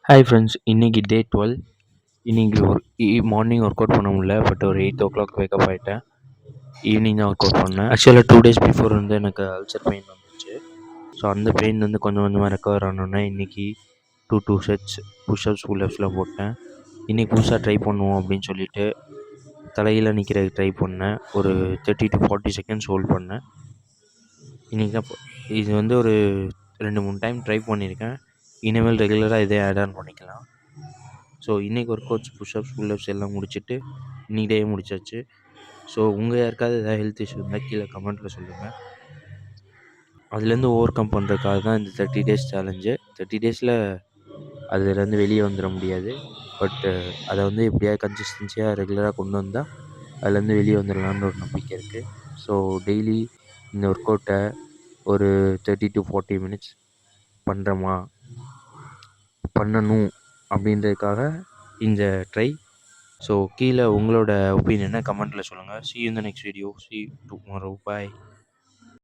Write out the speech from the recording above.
Hi friends, இன்னைக்கு டே 12. இன்னைக்கு ஒரு மார்னிங் ஒர்க் அவுட் பண்ண முடியல. பட் ஒரு 8 o'clock வேக்கப் ஆகிட்டேன். ஈவினிங் தான் ஒர்க் அவுட் பண்ணேன். ஆக்சுவலாக 2 days பிஃபோர் வந்து எனக்கு அல்சர் பெயின் வந்துச்சு. ஸோ அந்த பெயின் வந்து கொஞ்சம் கொஞ்சமாக ரெக்கவர் ஆனோடனே இன்றைக்கி 2 sets புஷ்அப்ஸ் புல்அப்ஸ்லாம் போட்டேன். இன்றைக்கி புதுசாக ட்ரை பண்ணுவோம் அப்படின்னு சொல்லிட்டு தலையில் நிற்கிறதுக்கு ட்ரை பண்ணேன். ஒரு 30 to 40 seconds ஹோல்ட் பண்ணேன். இன்றைக்கி தான் இது வந்து ஒரு 2-3 டைம் ட்ரை பண்ணியிருக்கேன். இனிமேல் ரெகுலராக இதே ஆட் ஆன் பண்ணிக்கலாம். ஸோ இன்றைக்கி ஒர்க் அவுட்ஸ் புஷ்அப்ஸ் புல்அப்ஸ் எல்லாம் முடிச்சுட்டு இன்றைக்கி டே முடிச்சாச்சு. ஸோ உங்கள் யாருக்காவது ஏதாவது ஹெல்த் இஷ்யூ இருந்தால் கீழே கமெண்ட்டில் சொல்லுங்கள். அதுலேருந்து ஓவர் கம் பண்ணுறதுக்காக தான் இந்த 30 days சேலஞ்சு. 30 days அதுலேருந்து வெளியே வந்துட முடியாது. பட்டு அதை வந்து எப்படியாவது கன்சிஸ்டன்சியாக ரெகுலராக கொண்டு வந்தால் அதுலேருந்து வெளியே வந்துடலான்னு ஒரு நம்பிக்கை இருக்குது. ஸோ டெய்லி இந்த ஒர்க் அவுட்டை ஒரு 30 to 40 minutes பண்ணணும் அப்படின்றதுக்காக இந்த ட்ரை. ஸோ கீழே உங்களோட ஒப்பீனியனை கமெண்ட்டில் சொல்லுங்கள். See you in the next video. See you tomorrow. Bye.